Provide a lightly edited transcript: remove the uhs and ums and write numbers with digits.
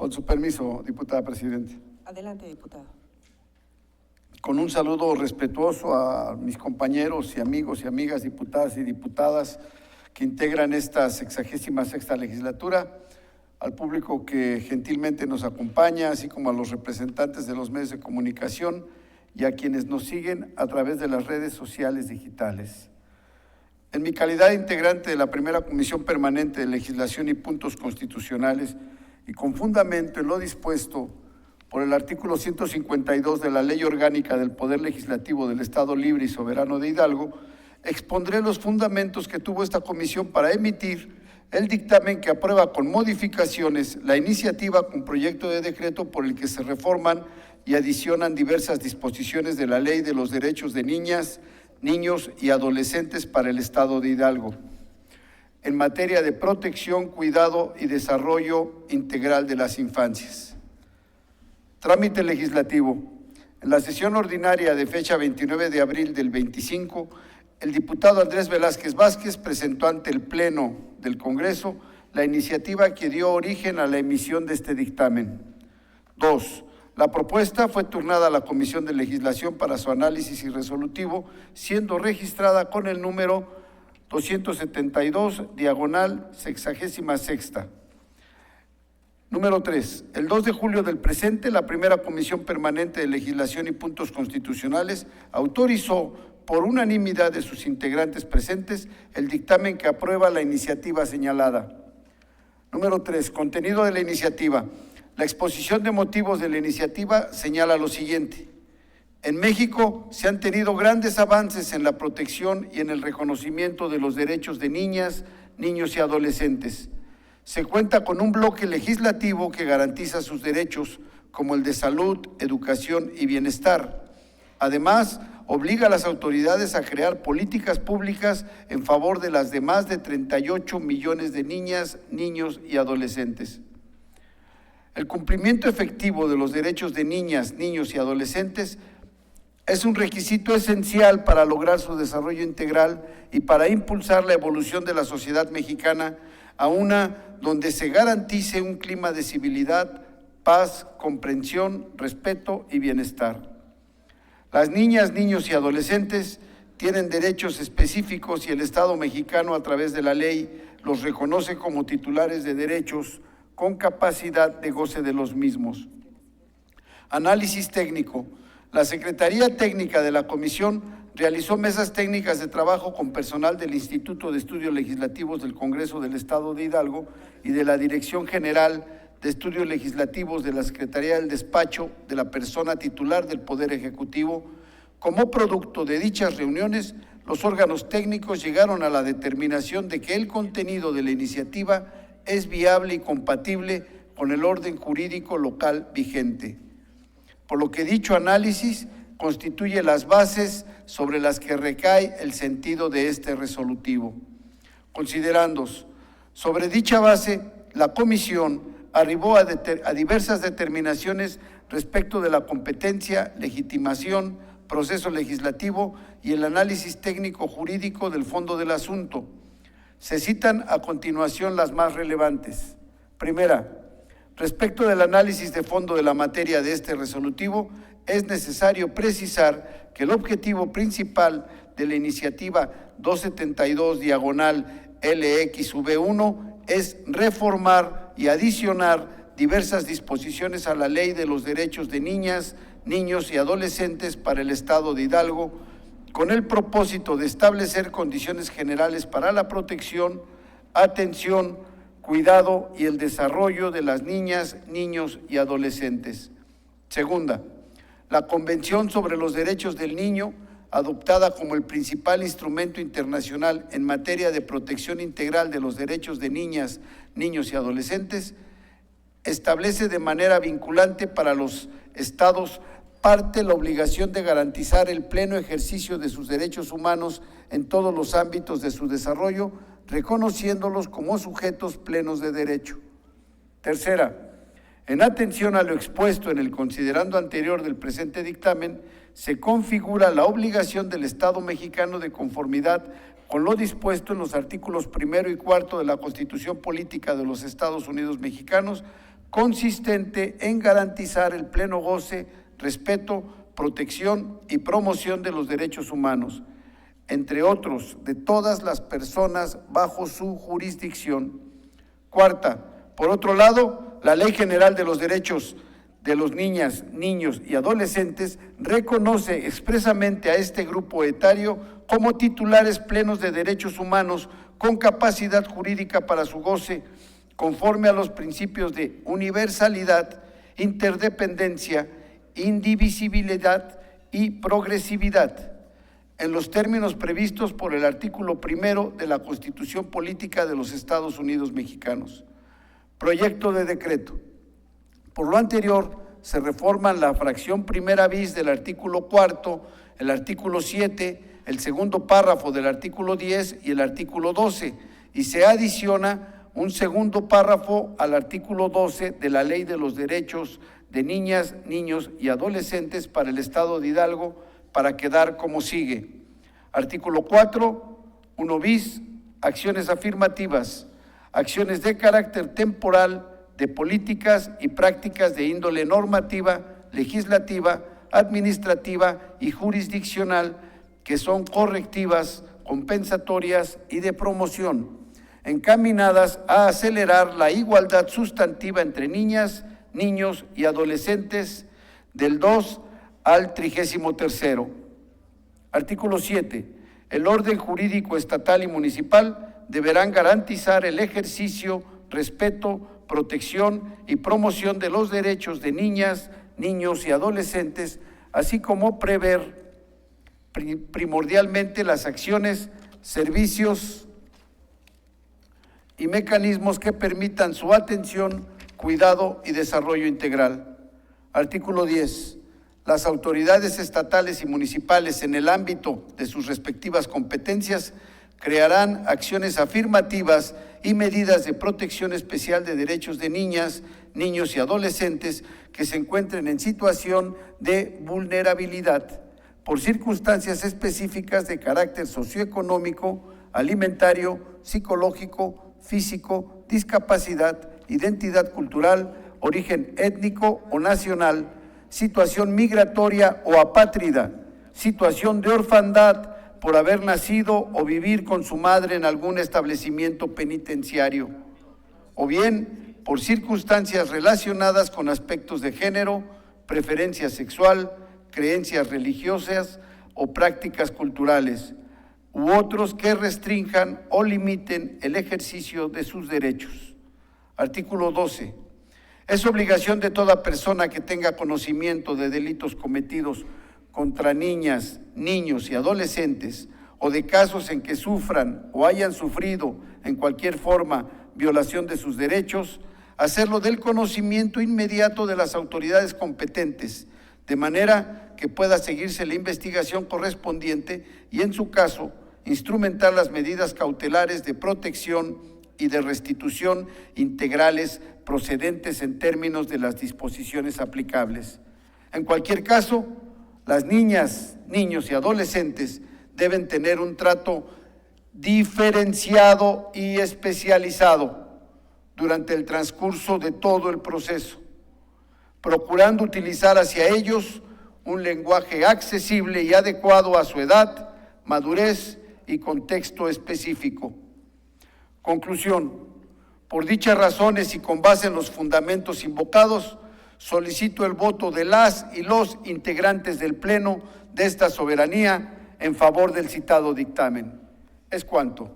Con su permiso, diputada presidenta. Adelante, diputado. Con un saludo respetuoso a mis compañeros y amigos y amigas diputadas y diputadas que integran esta 66ª legislatura, al público que gentilmente nos acompaña, así como a los representantes de los medios de comunicación y a quienes nos siguen a través de las redes sociales digitales. En mi calidad de integrante de la primera Comisión Permanente de Legislación y Puntos Constitucionales y con fundamento en lo dispuesto por el artículo 152 de la Ley Orgánica del Poder Legislativo del Estado Libre y Soberano de Hidalgo, expondré los fundamentos que tuvo esta comisión para emitir el dictamen que aprueba con modificaciones la iniciativa con proyecto de decreto por el que se reforman y adicionan diversas disposiciones de la Ley de los Derechos de Niñas, Niños y Adolescentes para el Estado de Hidalgo, en materia de protección, cuidado y desarrollo integral de las infancias. Trámite legislativo. En la sesión ordinaria de fecha 29 de abril del 25, el diputado Andrés Velázquez Vázquez presentó ante el Pleno del Congreso la iniciativa que dio origen a la emisión de este dictamen. 2. La propuesta fue turnada a la Comisión de Legislación para su análisis y resolutivo, siendo registrada con el número 272/66. Número 3. El 2 de julio del presente, la primera Comisión Permanente de Legislación y Puntos Constitucionales autorizó por unanimidad de sus integrantes presentes el dictamen que aprueba la iniciativa señalada. Número 3. Contenido de la iniciativa. La exposición de motivos de la iniciativa señala lo siguiente. En México se han tenido grandes avances en la protección y en el reconocimiento de los derechos de niñas, niños y adolescentes. Se cuenta con un bloque legislativo que garantiza sus derechos, como el de salud, educación y bienestar. Además, obliga a las autoridades a crear políticas públicas en favor de las de más de 38 millones de niñas, niños y adolescentes. El cumplimiento efectivo de los derechos de niñas, niños y adolescentes es un requisito esencial para lograr su desarrollo integral y para impulsar la evolución de la sociedad mexicana a una donde se garantice un clima de civilidad, paz, comprensión, respeto y bienestar. Las niñas, niños y adolescentes tienen derechos específicos y el Estado mexicano, a través de la ley, los reconoce como titulares de derechos con capacidad de goce de los mismos. Análisis técnico. La Secretaría Técnica de la Comisión realizó mesas técnicas de trabajo con personal del Instituto de Estudios Legislativos del Congreso del Estado de Hidalgo y de la Dirección General de Estudios Legislativos de la Secretaría del Despacho de la persona titular del Poder Ejecutivo. Como producto de dichas reuniones, los órganos técnicos llegaron a la determinación de que el contenido de la iniciativa es viable y compatible con el orden jurídico local vigente, por lo que dicho análisis constituye las bases sobre las que recae el sentido de este resolutivo. Considerando sobre dicha base, la Comisión arribó a diversas determinaciones respecto de la competencia, legitimación, proceso legislativo y el análisis técnico jurídico del fondo del asunto. Se citan a continuación las más relevantes. Primera, respecto del análisis de fondo de la materia de este resolutivo, es necesario precisar que el objetivo principal de la iniciativa 272/LXV1 es reformar y adicionar diversas disposiciones a la Ley de los Derechos de Niñas, Niños y Adolescentes para el Estado de Hidalgo, con el propósito de establecer condiciones generales para la protección, atención, cuidado y el desarrollo de las niñas, niños y adolescentes. Segunda, la Convención sobre los Derechos del Niño, adoptada como el principal instrumento internacional en materia de protección integral de los derechos de niñas, niños y adolescentes, establece de manera vinculante para los estados parte la obligación de garantizar el pleno ejercicio de sus derechos humanos en todos los ámbitos de su desarrollo, reconociéndolos como sujetos plenos de derecho. Tercera, en atención a lo expuesto en el considerando anterior del presente dictamen, se configura la obligación del Estado mexicano de conformidad con lo dispuesto en los artículos 1 y 4 de la Constitución Política de los Estados Unidos Mexicanos consistente en garantizar el pleno goce, respeto, protección y promoción de los derechos humanos, entre otros, de todas las personas bajo su jurisdicción. Cuarta, por otro lado, la Ley General de los Derechos de los Niñas, Niños y Adolescentes reconoce expresamente a este grupo etario como titulares plenos de derechos humanos con capacidad jurídica para su goce, conforme a los principios de universalidad, interdependencia, indivisibilidad y progresividad, en los términos previstos por el artículo 1 de la Constitución Política de los Estados Unidos Mexicanos. Proyecto de decreto. Por lo anterior, se reforman la fracción primera bis del artículo 4, el artículo 7, el segundo párrafo del artículo 10 y el artículo 12, y se adiciona un segundo párrafo al artículo 12 de la Ley de los Derechos de Niñas, Niños y Adolescentes para el Estado de Hidalgo, para quedar como sigue. Artículo 4, 1 bis, acciones afirmativas, acciones de carácter temporal, de políticas y prácticas de índole normativa, legislativa, administrativa y jurisdiccional que son correctivas, compensatorias y de promoción, encaminadas a acelerar la igualdad sustantiva entre niñas, niños y adolescentes del 2 al 33º. Artículo 7. El orden jurídico estatal y municipal deberán garantizar el ejercicio, respeto, protección y promoción de los derechos de niñas, niños y adolescentes, así como prever primordialmente las acciones, servicios y mecanismos que permitan su atención, cuidado y desarrollo integral. Artículo 10. Las autoridades estatales y municipales, en el ámbito de sus respectivas competencias, crearán acciones afirmativas y medidas de protección especial de derechos de niñas, niños y adolescentes que se encuentren en situación de vulnerabilidad por circunstancias específicas de carácter socioeconómico, alimentario, psicológico, físico, discapacidad, identidad cultural, origen étnico o nacional, situación migratoria o apátrida, situación de orfandad por haber nacido o vivir con su madre en algún establecimiento penitenciario, o bien por circunstancias relacionadas con aspectos de género, preferencia sexual, creencias religiosas o prácticas culturales, u otros que restrinjan o limiten el ejercicio de sus derechos. Artículo 12. Es obligación de toda persona que tenga conocimiento de delitos cometidos contra niñas, niños y adolescentes, o de casos en que sufran o hayan sufrido en cualquier forma violación de sus derechos, hacerlo del conocimiento inmediato de las autoridades competentes, de manera que pueda seguirse la investigación correspondiente y, en su caso, instrumentar las medidas cautelares de protección y de restitución integrales procedentes en términos de las disposiciones aplicables. En cualquier caso, las niñas, niños y adolescentes deben tener un trato diferenciado y especializado durante el transcurso de todo el proceso, procurando utilizar hacia ellos un lenguaje accesible y adecuado a su edad, madurez y contexto específico. Conclusión. Por dichas razones y con base en los fundamentos invocados, solicito el voto de las y los integrantes del Pleno de esta soberanía en favor del citado dictamen. Es cuanto.